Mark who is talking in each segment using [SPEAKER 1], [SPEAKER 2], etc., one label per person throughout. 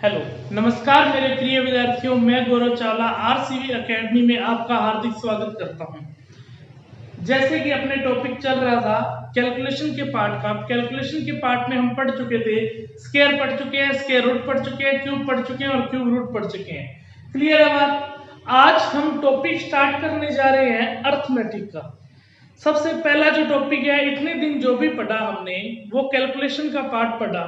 [SPEAKER 1] Hello, नमस्कार मेरे प्रिय विद्यार्थियों। मैं गौरव चावला आरसीवी एकेडमी में आपका हार्दिक स्वागत करता हूं। जैसे कि अपने टॉपिक चल रहा था कैलकुलेशन के पार्ट का। कैलकुलेशन के पार्ट में हम पढ़ चुके थे, स्क्वायर पढ़ चुके हैं, स्क्वायर रूट पढ़ चुके हैं, क्यूब पढ़ चुके हैं और क्यूब रूट पढ़ चुके हैं। क्लियर है बात? आज हम टॉपिक स्टार्ट करने जा रहे हैं अर्थमेटिक का। सबसे पहला जो टॉपिक है, इतने दिन जो भी पढ़ा हमने वो कैलकुलेशन का पार्ट पढ़ा।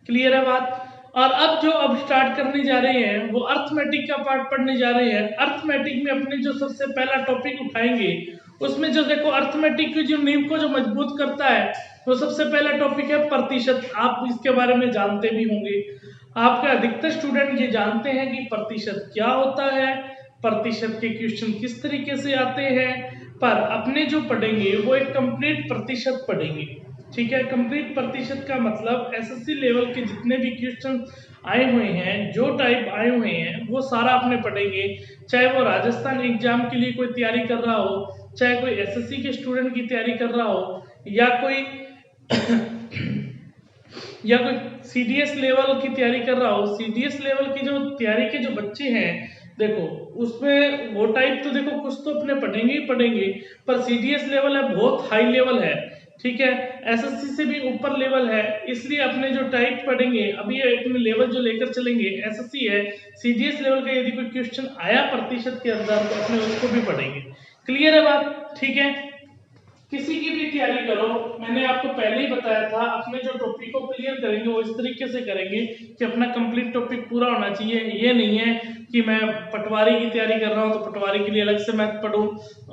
[SPEAKER 1] क्लियर है बात? और अब स्टार्ट करने जा रहे हैं वो अर्थमेटिक का पार्ट पढ़ने जा रहे हैं। अर्थमेटिक में अपने जो सबसे पहला टॉपिक उठाएंगे उसमें जो देखो अर्थमेटिक की जो नींव को जो मजबूत करता है वो सबसे पहला टॉपिक है प्रतिशत। आप इसके बारे में जानते भी होंगे, आपके अधिकतर स्टूडेंट ये जानते हैं कि प्रतिशत क्या होता है, प्रतिशत के क्वेश्चन किस तरीके से आते हैं। पर अपने जो पढ़ेंगे वो एक कंप्लीट प्रतिशत पढ़ेंगे। ठीक है, कंप्लीट प्रतिशत का मतलब एसएससी लेवल के जितने भी क्वेश्चन आए हुए हैं, जो टाइप आए हुए हैं वो सारा अपने पढ़ेंगे। चाहे वो राजस्थान एग्जाम के लिए कोई तैयारी कर रहा हो, चाहे कोई एसएससी के स्टूडेंट की तैयारी कर रहा हो, या कोई सीडीएस लेवल की तैयारी कर रहा हो। सीडीएस लेवल की जो तैयारी के जो बच्चे हैं, देखो उसमें वो टाइप तो देखो कुछ तो अपने पढ़ेंगे ही पढ़ेंगे, पर सीडीएस लेवल है बहुत हाई लेवल है। ठीक है, एसएससी से भी ऊपर लेवल है, इसलिए अपने जो टाइप पढ़ेंगे अभी अपने लेवल जो लेकर चलेंगे एसएससी है, सीडीएस लेवल का यदि कोई क्वेश्चन आया प्रतिशत के अंदर तो अपने उसको भी पढ़ेंगे। क्लियर है बात? ठीक है, किसी की भी तैयारी करो, मैंने आपको पहले ही बताया था अपने जो टॉपिक को क्लियर करेंगे वो इस तरीके से करेंगे कि अपना कंप्लीट टॉपिक पूरा होना चाहिए। ये नहीं है कि मैं पटवारी की तैयारी कर रहा हूँ तो पटवारी के लिए अलग से मैथ पढ़ूं,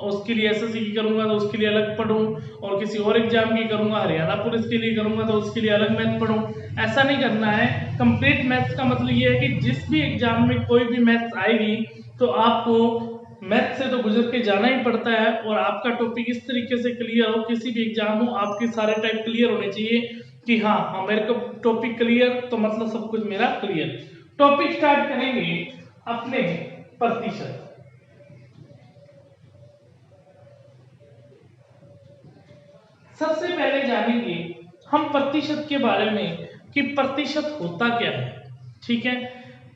[SPEAKER 1] उसके लिए एसएससी की करूंगा तो उसके लिए अलग पढ़ूं, और किसी और एग्जाम की करूंगा, हरियाणा पुलिस के लिए करूंगा तो उसके लिए अलग मैथ पढ़ूं। ऐसा नहीं करना है। कंप्लीट मैथ्स का मतलब ये है कि जिस भी एग्जाम में कोई भी मैथ्स आएगी तो आपको मैथ से तो गुजर के जाना ही पड़ता है, और आपका टॉपिक इस तरीके से क्लियर हो, किसी भी एग्जाम हो आपके सारे टाइप क्लियर होने चाहिए कि हाँ मेरे को टॉपिक क्लियर तो मतलब सब कुछ मेरा क्लियर। टॉपिक स्टार्ट करेंगे अपने प्रतिशत। सबसे पहले जानेंगे हम प्रतिशत के बारे में कि प्रतिशत होता क्या है। ठीक है,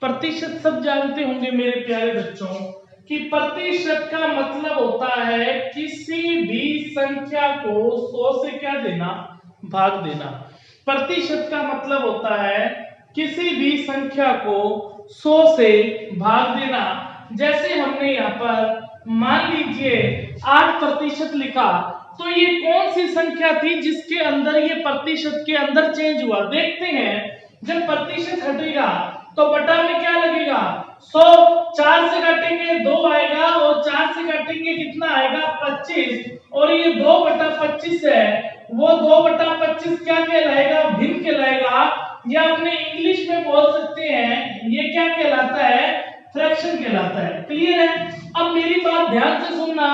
[SPEAKER 1] प्रतिशत सब जानते होंगे मेरे प्यारे बच्चों कि प्रतिशत का मतलब होता है किसी भी संख्या को 100 से क्या देना, भाग देना। प्रतिशत का मतलब होता है किसी भी संख्या को 100 से भाग देना। जैसे हमने यहाँ पर मान लीजिए 8% लिखा, तो ये कौन सी संख्या थी जिसके अंदर ये प्रतिशत के अंदर चेंज हुआ। देखते हैं, जब प्रतिशत हटेगा तो बटा में क्या लगेगा, 100, 4 से काटेंगे 2 आएगा, और 4 से काटेंगे कितना आएगा, 25, और ये 2/25 है, वो 2/25 क्या कहलाएगा, भिन्न कहलाएगा, या अपने इंग्लिश में बोल सकते हैं ये क्या कहलाता है, फ्रैक्शन कहलाता है। क्लियर है? अब मेरी बात ध्यान से सुनना,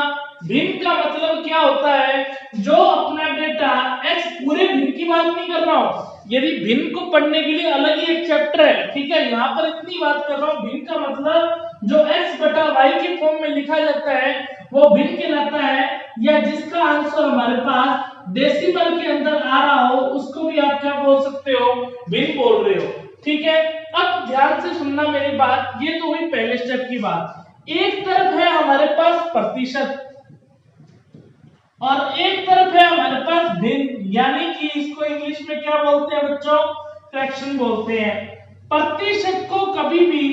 [SPEAKER 1] भिन्न का मतलब क्या होता है, जो अपना डेटा x पूरे भिन्न की बात नहीं कर रहा हूं, यदि भिन्न को पढ़ने के लिए अलग ही एक चैप्टर है। ठीक है, यहाँ पर इतनी बात कर रहा हूं, भिन्न का मतलब जो x/y के फॉर्म में लिखा जाता है वो भिन्न कहलाता है, या जिसका आंसर हमारे पास डेसिमल के अंदर आ रहा हो उसको भी आप क्या बोल सकते हो, भिन्न बोल रहे हो। ठीक है, अब ध्यान से सुनना मेरी बात, ये तो हुई पहले स्टेप की बात। एक तरफ है हमारे पास प्रतिशत और एक तरफ है हमारे पास भिन्न, यानी कि इसको इंग्लिश में क्या बोलते हैं बच्चों, फ्रैक्शन बोलते हैं। प्रतिशत को कभी भी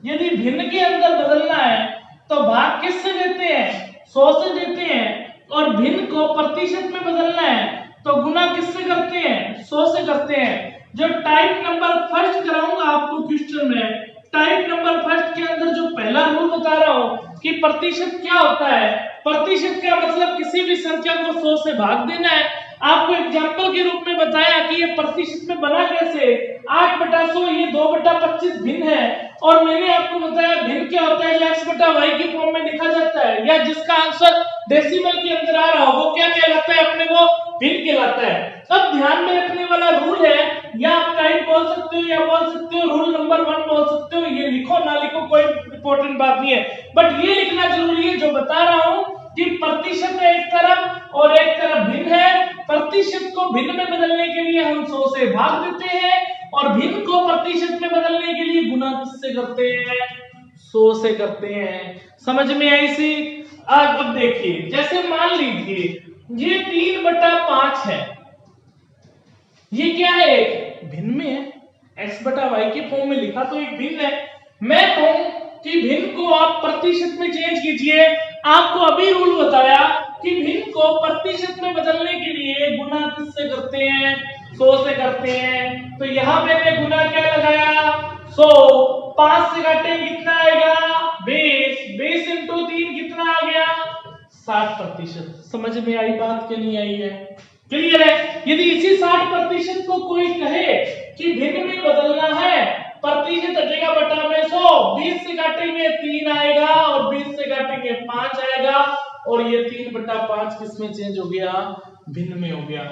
[SPEAKER 1] यदि भिन्न के अंदर बदलना है तो भाग किससे देते हैं, 100 से देते हैं, और भिन्न को प्रतिशत में बदलना है तो गुना किससे करते हैं, 100 से करते हैं। जो टाइप नंबर फर्स्ट कराऊंगा आपको क्वेश्चन में, टाइप नंबर फर्स्ट के अंदर जो पहला रूल बता रहा हूं कि प्रतिशत क्या होता है, प्रतिशत का मतलब किसी भी संख्या को 100 से भाग देना है। आपको एग्जांपल के रूप में बताया कि ये प्रतिशत में बना कैसे, 8/100, ये 2/25 भिन्न है, और मैंने आपको बताया भिन्न क्या होता है, जो x/y के फॉर्म में लिखा जाता है, या जिसका आंसर डेसिमल के अंदर आ रहा हो वो क्या कहलाता है, अपने को भिन्न कहलाता है। अब ध्यान में रखने वाला रूल है, या आप टाइप बोल सकते हो या बोल सकते हो रूल नंबर 1 बोल सकते हो, ये लिखो ना लिखो कोई इंपॉर्टेंट बात नहीं है, बट ये लिखना जरूरी है जो बता रहा हूं कि प्रतिशत एक तरफ और एक तरफ भिन्न है। प्रतिशत को भिन्न में बदलने के लिए हम 100 से भाग देते हैं, और भिन्न को प्रतिशत में बदलने के लिए गुना किससे करते हैं? 100 से करते हैं। समझ में आई सी? अब देखिए, जैसे मान लीजिए ये 3/5 है, ये क्या है? एक भिन्न में है, x/y के फॉर्म में लिखा तो एक भिन्न है। मैं कहूं कि भिन्न को आप प्रतिशत में चेंज कीजिए। आपको अभी रूल बताया कि भिन्न को प्रतिशत में बदलने के लिए गुना किससे करते हैं? 100 से करते हैं। तो यहां मैंने गुना क्या लगाया? 100। 5 से काटेंगे कितना आएगा? 20। 20 × 3 कितना आ गया? 60%। समझ में आई बात कि नहीं आई है? क्लियर है? यदि इसी 60% को कोई कहे कि भिन्न में बदलना है, प्रतिशत हटेगा बटा में 100, 20 से काटेंगे 3 आएगा और 20 से काटेंगे 5 आएगा और ये 3/5 किस में चेंज हो गया? भिन्न में हो गया।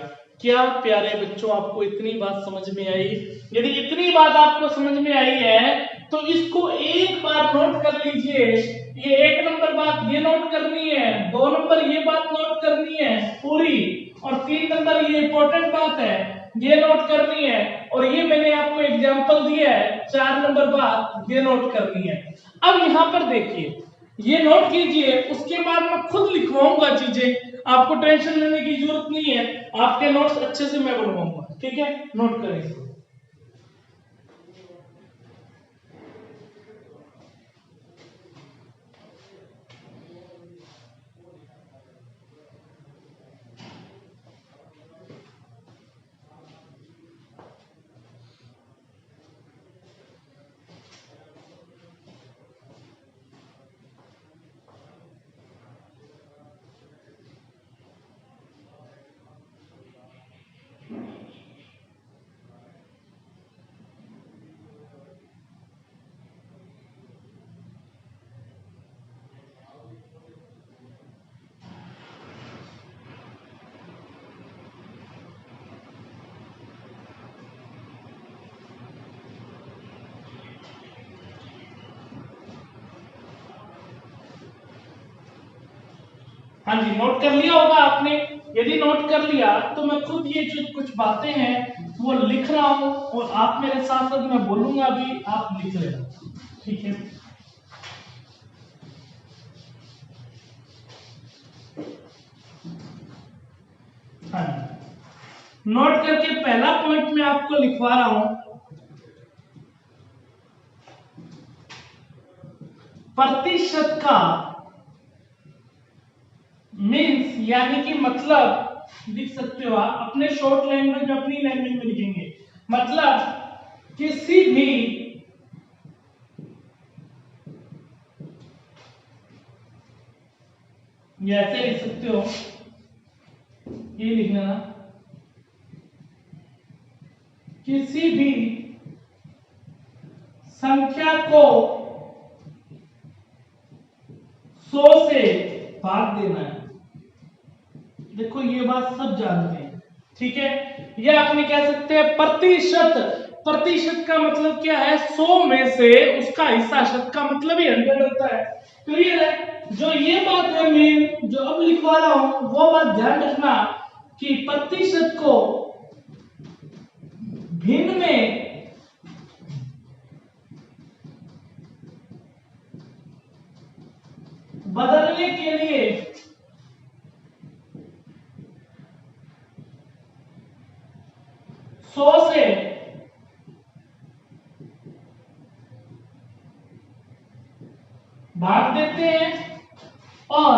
[SPEAKER 1] क्या प्यारे बच्चों, आपको इतनी बात समझ में आई? यदि इतनी बात आपको समझ में आई है तो इसको एक बार नोट कर लीजिए। ये 1 नंबर बात ये नोट करनी है, 2 नंबर ये बात नोट करनी है पूरी, और 3 नंबर ये इंपॉर्टेंट बात है ये नोट करनी है, और ये मैंने आपको एग्जांपल दिया है 4 नंबर बात ये नोट करनी है। अब यहाँ पर देखिए, ये नोट कीजिए, उसके बाद मैं खुद लिखवाऊंगा चीजें, आपको टेंशन लेने की जरूरत नहीं है, आपके नोट्स अच्छे से मैं बनवाऊंगा। ठीक है, नोट करें इसको। हाँ जी, नोट कर लिया होगा आपने। यदि नोट कर लिया तो मैं खुद ये जो कुछ बातें हैं वो लिख रहा हूं और आप मेरे साथ साथ, मैं बोलूंगा अभी, आप लिख लेना। ठीक है, हाँ जी, नोट करके पहला पॉइंट मैं आपको लिखवा रहा हूं, प्रतिशत का मीन्स यानी कि मतलब लिख सकते हो आप अपने शॉर्ट लैंग्वेज में, अपनी लैंग्वेज में लिखेंगे। मतलब किसी भी ऐसे लिख सकते हो, ये लिखना ना, किसी भी संख्या को 100 से भाग देना है। देखो ये बात सब जानते हैं। ठीक है, ये आपने कह सकते हैं प्रतिशत। प्रतिशत का मतलब क्या है? 100 में से उसका हिस्सा, शत का मतलब ही 100 होता है। क्लियर है? जो ये बात है मेन जो अब लिखवा रहा हूं वो बात ध्यान रखना कि प्रतिशत को भिन्न में बदलने के लिए सौ से भाग देते हैं और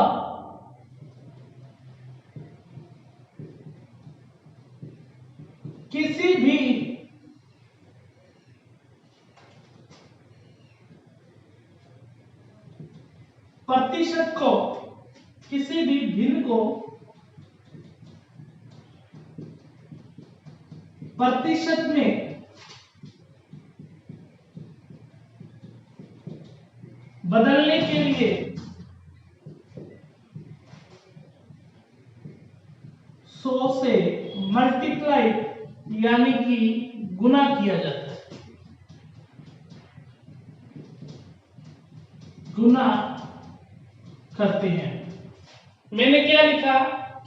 [SPEAKER 1] किसी भी प्रतिशत को, किसी भी भिन्न को प्रतिशत में बदलने के लिए 100 से मल्टीप्लाई यानी कि गुना किया जाता है। गुना करते हैं। मैंने क्या लिखा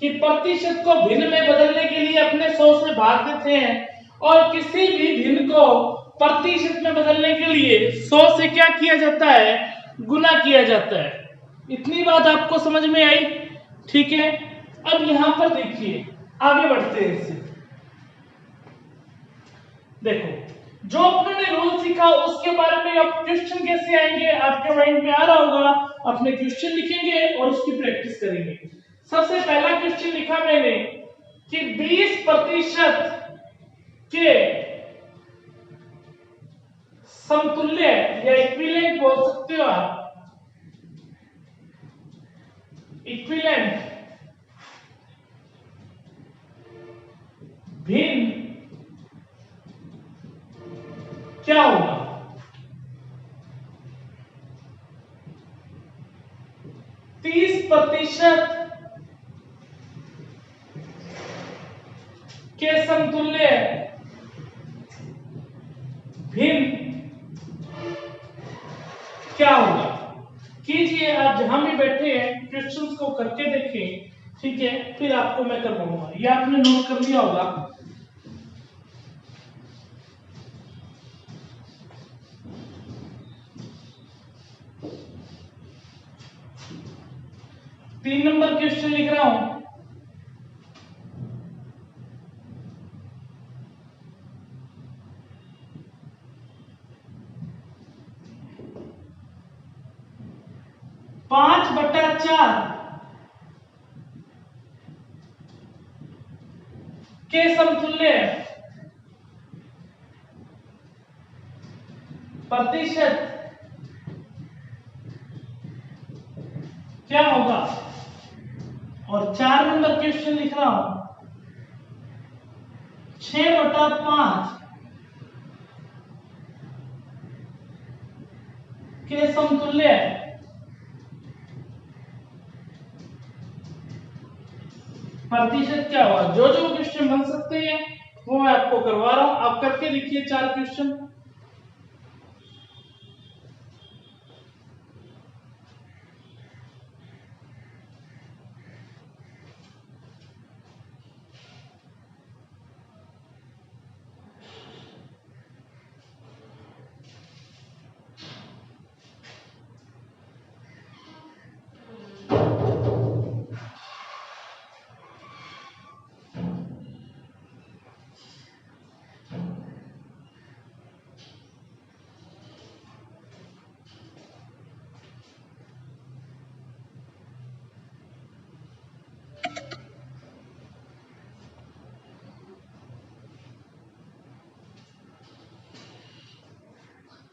[SPEAKER 1] कि प्रतिशत को भिन्न में बदलने के लिए अपने 100 से भाग देते हैं और किसी भी भिन्न को प्रतिशत में बदलने के लिए 100 से क्या किया जाता है, गुना किया जाता है। इतनी बात आपको समझ में आई? ठीक है, अब यहां पर देखिए, आगे बढ़ते हैं इससे। देखो, जो अपने ने रूल सीखा उसके बारे में अब क्वेश्चन कैसे आएंगे आपके माइंड में आ रहा होगा। अपने क्वेश्चन लिखेंगे और उसकी प्रैक्टिस करेंगे। सबसे पहला क्वेश्चन लिखा मैंने कि 20% के समतुल्य या इक्विवेलेंट बोल सकते हो आप, इक्विवेलेंट भिन्न क्या होगा? 30% के समतुल्य भिन्न क्या होगा? कीजिए, आप जहां भी बैठे हैं क्वेश्चंस को करके देखें। ठीक है, फिर आपको मैं करवाऊंगा। ये आपने नोट कर लिया होगा। तीन नंबर क्वेश्चन लिख रहा हूं। पांच बटा चार के समतुल्य प्रतिशत क्या होगा? और 4 नंबर क्वेश्चन लिख रहा हूं, 6/5 के समतुल्य प्रतिशत क्या होगा? जो जो क्वेश्चन बन सकते हैं वो मैं आपको करवा रहा हूं। आप करके देखिए 4 क्वेश्चन।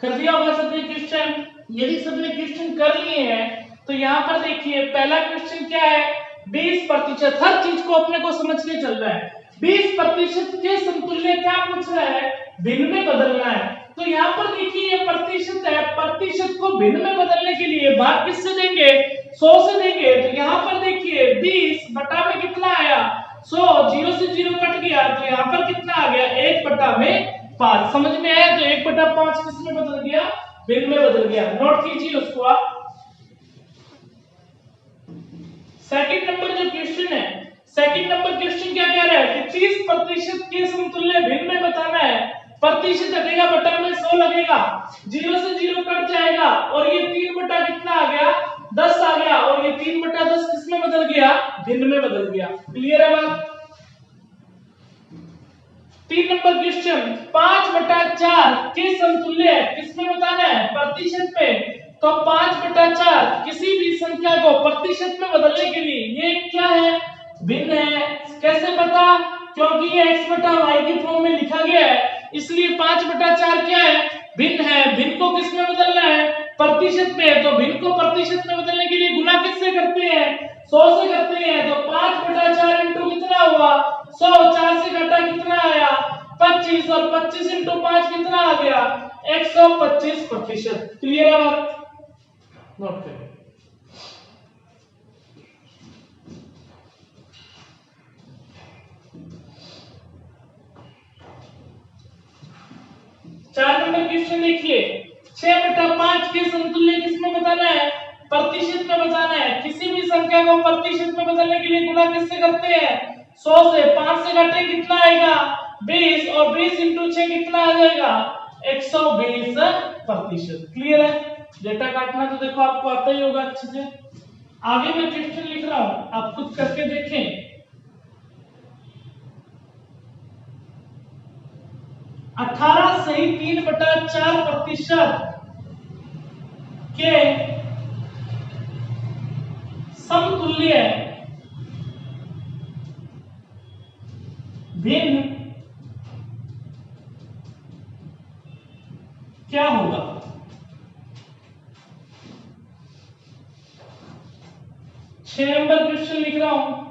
[SPEAKER 1] कर दिया होगा सबने क्वेश्चन। यदि सबने क्वेश्चन कर लिए हैं तो यहाँ पर देखिए, पहला क्वेश्चन क्या है? 20%। हर चीज को अपने को समझ के चलना है। 20% के समतुल्य क्या पूछ रहा है? भिन्न में बदलना है। तो यहाँ पर देखिए, ये प्रतिशत है, प्रतिशत को भिन्न में बदलने के लिए भाग किससे देंगे? 100 से देंगे। तो यहाँ पर देखिए, 20 बटा में कितना आया? 100। 0 से 0 कट गया तो यहाँ पर कितना आ गया? 1/5। समझ में आया? तो 1/5 किस में बदल गया? भिन्न में बदल गया। नोट कीजिए उसको आप। सेकंड नंबर जो क्वेश्चन है, सेकंड नंबर क्वेश्चन क्या कह रहा है कि 30% के समतुल्य भिन्न में बताना है। प्रतिशत हटेगा, बटा में 100 लगेगा, 0 से 0 कट जाएगा और ये 3 बटा कितना आ गया? 10 आ गया। और ये 3/10 किस में बदल गया? भिन्न में बदल गया। क्लियर है बात? 3 नंबर क्वेश्चन, 5/4 के समतुल्य किसमें बताना है? प्रतिशत में। तो 5/4 किसी भी संख्या को प्रतिशत में बदलने के लिए ये क्या है? भिन्न है। कैसे पता? क्योंकि ये x/y के फॉर्म में लिखा गया है, इसलिए 5/4 क्या है? भिन्न है। भिन्न को किसमें बदलना है? प्रतिशत में। तो भिन्न को प्रतिशत में बदलने के लिए गुना किससे करते हैं? 100 से करते हैं। तो 5/4 इंटू कितना हुआ? 100। 4 से घटा कितना आया? 25। और 25 इंटू 5 कितना आ गया? 125%। क्लियर है बात? नोट करें। चार नंबर क्वेश्चन देखिए, 6/5 के समतुल्य किसमें बताना है? प्रतिशत में बताना है। किसी भी संख्या को प्रतिशत में बदलने के लिए गुना किससे करते हैं? 100 से। 5 से घटे कितना आएगा? 20 और 20 इंटू 6 कितना आ जाएगा 120%। क्लियर है? डेटा काटना तो देखो आपको आता ही होगा अच्छे से। आगे मैं क्वेश्चन लिख रहा हूं, आप खुद करके देखें। 18 सही 3/4% के समतुल्य भिन्न क्या होगा? छह नंबर क्वेश्चन लिख रहा हूं।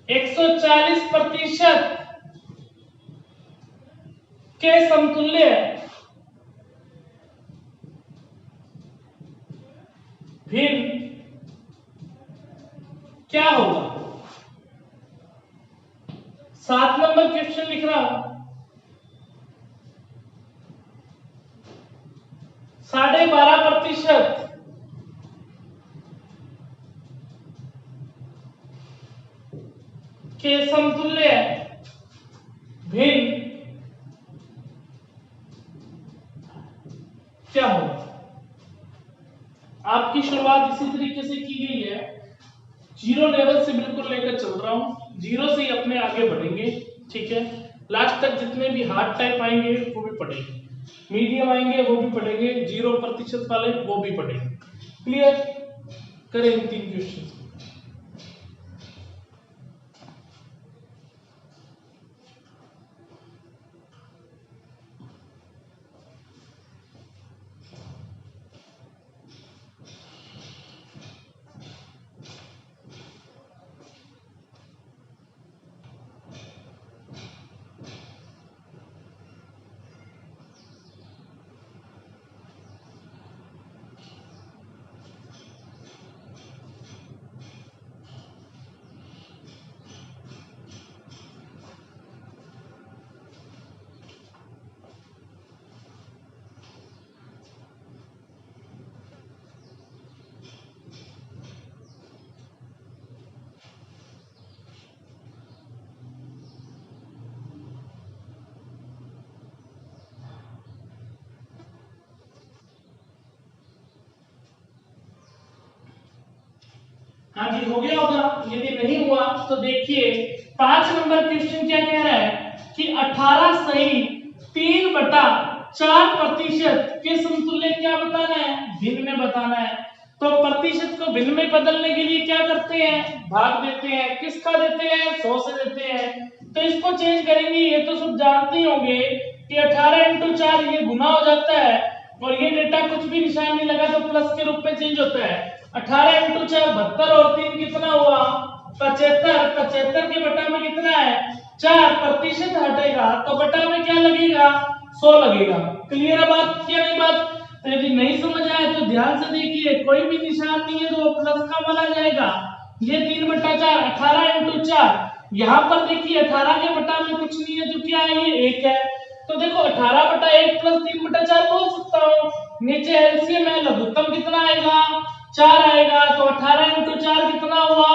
[SPEAKER 1] 140% के समतुल्य भिन्न क्या होगा? 7 नंबर क्वेश्चन लिख रहा हूं। 12.5% के समतुल्य भिन्न क्या होगा? आपकी शुरुआत इसी तरीके से की गई है, जीरो लेवल से बिल्कुल लेकर चल रहा हूं, जीरो से ही अपने आगे बढ़ेंगे। ठीक है, लास्ट तक जितने भी हार्ड टाइप आएंगे वो भी पढ़ेंगे, मीडियम आएंगे वो भी पढ़ेंगे, 0% वाले वो भी पढ़ेंगे। क्लियर? करें इन 3 क्वेश्चन। हाँ जी, हो गया होगा। यदि नहीं हुआ तो देखिए 5 नंबर क्वेश्चन क्या कह रहा है कि 18 सही 3/4% के समतुल्य क्या बताना है? भिन्न में बताना है। तो प्रतिशत को भिन्न में बदलने के लिए क्या करते हैं? भाग देते हैं। किसका देते हैं? 100 से देते हैं। तो इसको चेंज करेंगे। ये तो सब जानते ही होंगे कि 18 × 4 ये गुना हो जाता है और ये डेटा कुछ भी निशान नहीं लगा तो प्लस के रूप में चेंज होता है। 18 × 4 72 और 3 कितना हुआ? 75। 75 के बटा में कितना है? 4। प्रतिशत हटेगा तो बटा में क्या लगेगा? 100 लगेगा। क्लियर है बात? क्या नहीं बात? तो यदि नहीं समझ आए तो ध्यान से देखिए, कोई भी निशान नहीं है तो वो प्लस का माना जाएगा। ये 3/4 18 × 4। यहाँ पर देखिए 18 के बटा में कुछ नहीं है तो क्या है? ये 1 है। तो देखो 18/1 + 3/4 बोल सकता हूँ। नीचे एलसीएम है, लघुत्तम कितना आएगा? 4 आएगा। तो 18 × 4 कितना हुआ?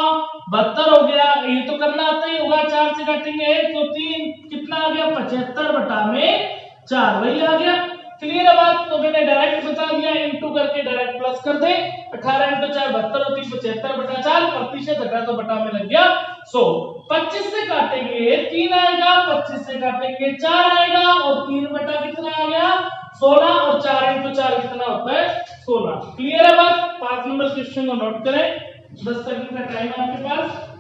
[SPEAKER 1] 72 हो गया। ये तो करना आता ही होगा, 4 से काटेंगे तो 3 कितना आ गया? 75/4 वही आ गया। क्लियर है बात? तो मैंने डायरेक्ट बता दिया, इनटू करके डायरेक्ट प्लस कर दे। 18 × 4 72 और 3 75/4, प्रतिशत हटा तो बटा में लग गया 100। 25 से काटेंगे 3 आएगा, 25 से काटेंगे 4 आएगा और 3 बटा कितना आ गया? 16 और 4 × 4 कितना होता है? 16। क्लियर है बात? 5 नंबर क्वेश्चन को नोट करें। 10 सेकंड का टाइम आपके पास।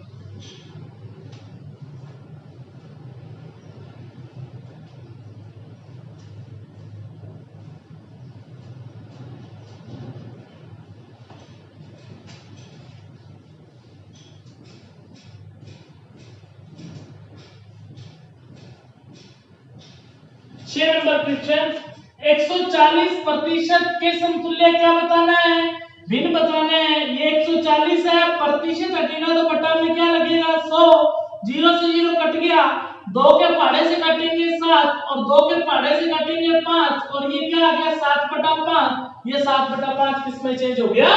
[SPEAKER 1] छह नंबर क्वेश्चन, 140% के समतुल्य क्या बताना है? भिन्न बताना है। ये 140 है, प्रतिशत हटेगा तो बटा में क्या लगेगा? 100। 0 से 0 कट गया, 2 के पहाड़े से काटेंगे 7 और 2 के पहाड़े से काटेंगे 5 और ये क्या आ गया? 7/5। ये 7/5 किस में चेंज हो गया?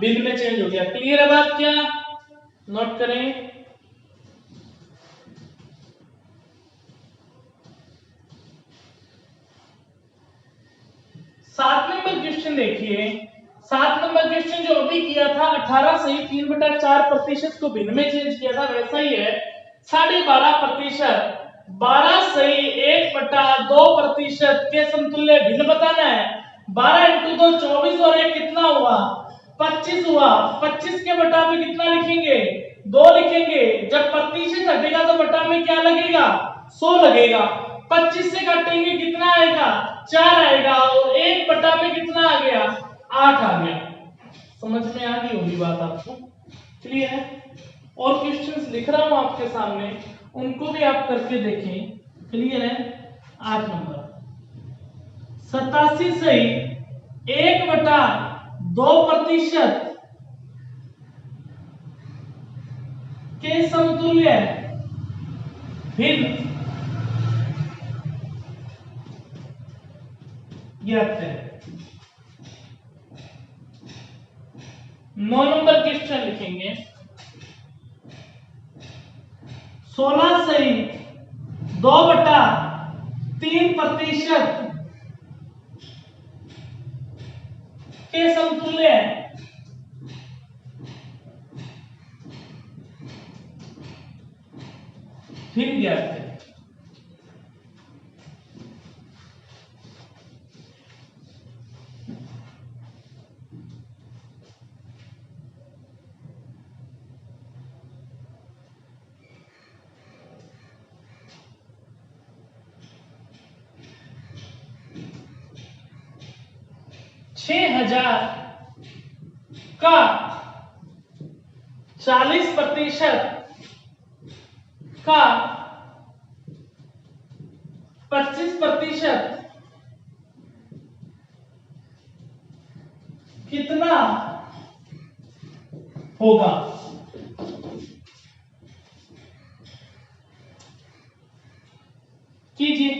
[SPEAKER 1] भिन्न में चेंज हो गया। क्लियर है बात? क्या नोट करें? नंबर क्वेश्चन देखिए, 7 नंबर क्वेश्चन जो अभी किया था 18 सही 3/4% को भिन्न में चेंज किया था, वैसा ही है 12.5%, 12 सही 1/2% के समतुल्य भिन्न बताना है। 12 इंटू 2 24 और 1 कितना हुआ 25 हुआ। 25 के बटा में कितना लिखेंगे 2 लिखेंगे। जब प्रतिशत हटेगा तो बटा में क्या लगेगा 100 लगेगा। 25 से काटेंगे कितना आएगा 4 आएगा और 1 बटा में कितना आ गया 8 आ गया। समझ में आ गई होगी बात आपको, क्लियर है। और क्वेश्चंस लिख रहा हूं आपके सामने, उनको भी आप करके देखें, क्लियर है। 8 नंबर 87 सही 1/2% के समतुल्य भिन्न ज्ञात है। 9 नंबर क्वेश्चन लिखेंगे, 16 सही 2/3% के समतुल्य भिन्न ज्ञात है। का 40% का 25% कितना होगा। कीजिए।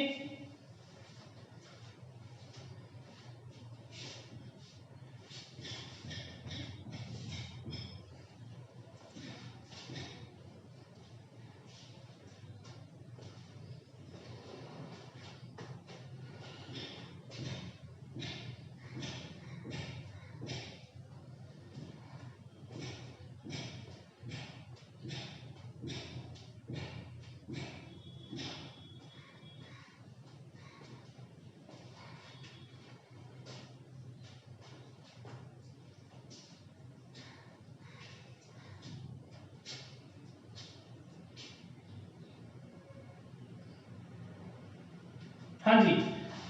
[SPEAKER 1] हाँ जी,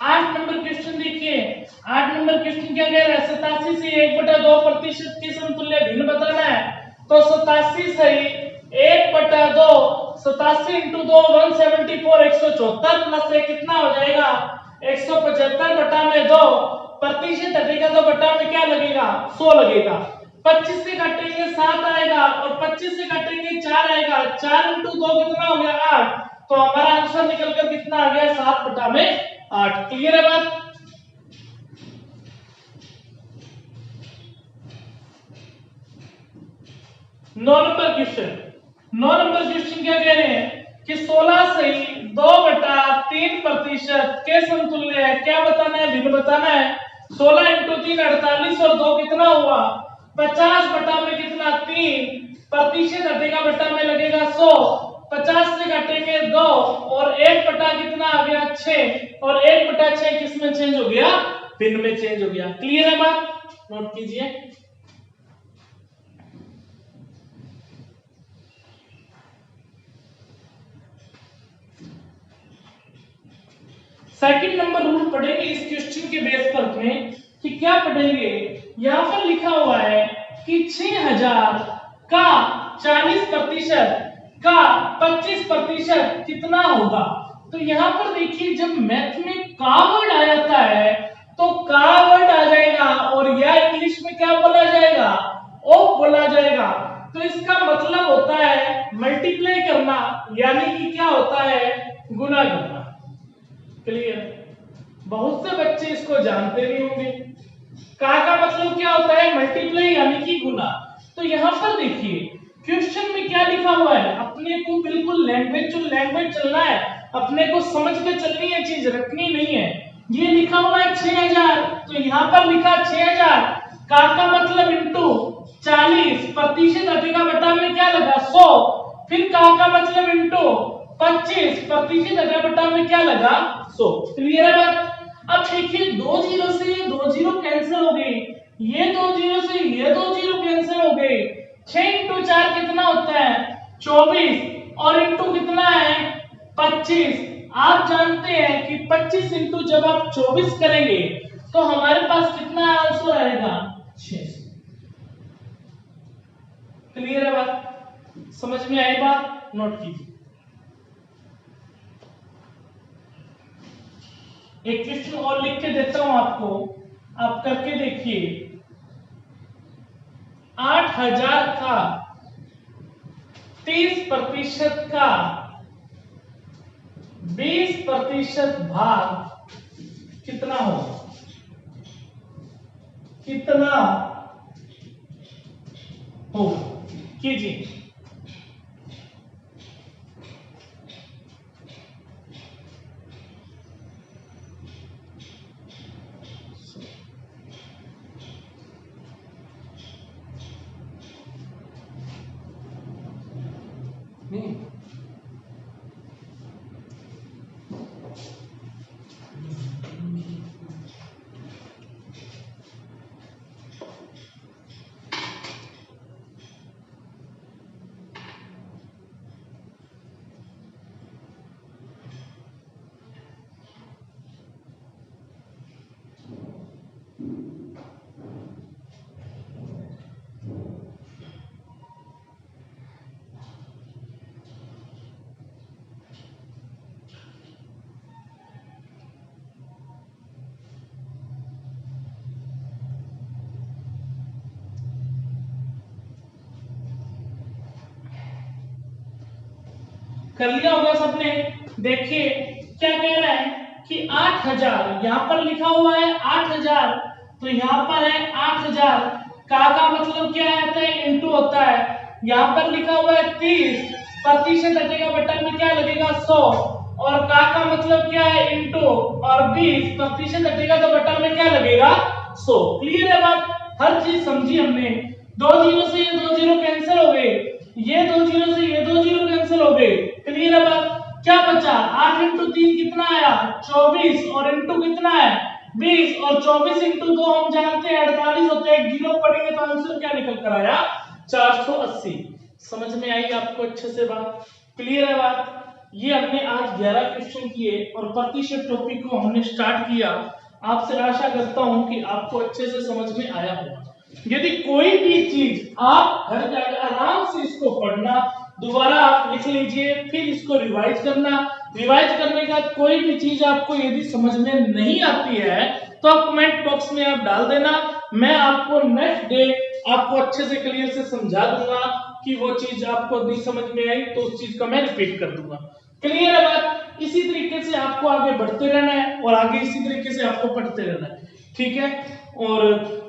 [SPEAKER 1] 8 नंबर क्वेश्चन देखिए। 8 नंबर क्वेश्चन क्या कह रहा है 87 से 1/2% के समतुल्य भिन्न बताना है। तो 87 सही 1/2, 87 इंटू 2 174, 174 प्लस 1 कितना हो जाएगा 175 बटा में 2, प्रतिशत हटेगा तो बटा में क्या लगेगा 100 लगेगा। 25 से काटेंगे 7 आएगा और 25 से काटेंगे 4 आएगा। 4 इंटू 2 कितना हो गया 8, तो हमारा आंसर निकलकर कितना आ गया 7 बटा में 8। क्लियर है बात। नौ नंबर क्वेश्चन क्या कह रहे हैं कि 16 सही 2/3% के समतुल्य है। क्या बताना है भिन्न बताना है। 16 इंटू 3 48 और 2 कितना हुआ 50 बटा में कितना 3, प्रतिशत हटेगा बटा में लगेगा 100। 50 से काटेंगे 2 और 1 बटा कितना आ गया 6 और 1/6 किस में चेंज हो गया भिन्न में चेंज हो गया। क्लियर है बात, नोट कीजिए। सेकंड नंबर रूल पढ़ेंगे इस क्वेश्चन के बेस पर में कि क्या पढ़ेंगे। यहां पर लिखा हुआ है कि 6000 का 40% का 25% कितना होगा। तो यहां पर देखिए जब मैथ में का वर्ड आ जाता है तो का वर्ड आ जाएगा और या इंग्लिश में क्या बोला जाएगा ऑफ बोला जाएगा। तो इसका मतलब होता है मल्टीप्लाई करना, यानी कि क्या होता है गुना करना। क्लियर। बहुत से बच्चे इसको जानते नहीं होंगे। का मतलब क्या होता है मल्टीप्लाई यानी कि गुना। तो यहां पर देखिए क्वेश्चन में क्या लिखा हुआ है, अपने को बिल्कुल लैंग्वेज टू लैंग्वेज चलना है, अपने को समझ के चलनी है, चीज रखनी नहीं है। ये लिखा हुआ है 6000, तो यहाँ पर लिखा 6000, का मतलब इंटू 40, प्रतिशत हटेगा बटा में क्या लगा 100, फिर का मतलब इंटू 25, प्रतिशत हटेगा बटा में क्या लगा 100। क्लियर है बात? अब देखिए दो जीरो से ये दो जीरो कैंसिल हो गई, ये दो जीरो से ये दो जीरो कैंसिल हो गए, 6 इंटू 4 कितना होता है 24, और इंटू कितना है 25। आप जानते हैं कि 25 इंटू जब आप 24 करेंगे तो हमारे पास कितना आंसर आएगा 600। क्लियर है बात? समझ में आई बात? नोट कीजिए। एक क्वेश्चन और लिख के देता हूं आपको, आप करके देखिए। 8000 का 30% का 20% भाग कितना होगा? कितना होगा? कीजिए। कर लिया होगा सबने। देखिए क्या कह रहा है कि 8000, यहां पर लिखा हुआ है 8000, तो यहां पर है 8000, का मतलब क्या आता है इंटू होता है, यहां पर लिखा हुआ है 30, प्रतिशत हटेगा बटा में क्या लगेगा 100, और का मतलब क्या है इंटू, और 20 प्रतिशत हटेगा तो बटा में क्या लगेगा 100। क्लियर है बात? हर चीज समझी हमने। दो जीरो से ये दो जीरो कैंसिल हो गए, ये दो जीरो से ये दो जीरो कैंसिल हो गए। क्लियर है बात? क्या बचा 8 इंटू 3 कितना आया 24, और इंटू कितना है 20, और 24 इंटू 2 हम जानते हैं 48 होते हैं, जीरो पढ़ेंगे तो आंसर क्या निकल कर आया 480। समझ में आई आपको अच्छे से बात? क्लियर है बात? ये हमने आज 11 क्वेश्चन किए और प्रतिशत टॉपिक को हमने स्टार्ट किया। आपसे आशा करता हूं कि आपको अच्छे से समझ में आया होगा। यदि कोई भी चीज आप घर जाकर आराम से इसको पढ़ना, दोबारा आप लिख लीजिए, फिर इसको रिवाइज करना। रिवाइज करने के बाद कोई भी चीज आपको यदि समझ में नहीं आती है तो आप कमेंट बॉक्स में आप डाल देना, मैं आपको नेक्स्ट डे आपको अच्छे से क्लियर से समझा दूंगा कि वो चीज आपको नहीं समझ में आई तो उस चीज का मैं रिपीट कर दूंगा। क्लियर है बात? इसी तरीके से आपको आगे बढ़ते रहना है और आगे इसी तरीके से आपको पढ़ते रहना है। ठीक है? और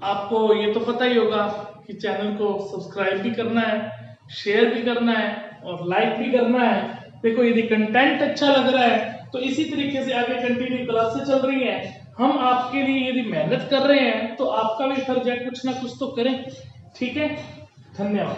[SPEAKER 1] आपको ये तो पता ही होगा कि चैनल को सब्सक्राइब भी करना है, शेयर भी करना है और लाइक भी करना है। देखो यदि कंटेंट अच्छा लग रहा है तो इसी तरीके से आगे कंटिन्यू क्लासेस चल रही हैं, हम आपके लिए यदि मेहनत कर रहे हैं तो आपका भी फर्ज है कुछ ना कुछ तो करें। ठीक है? धन्यवाद।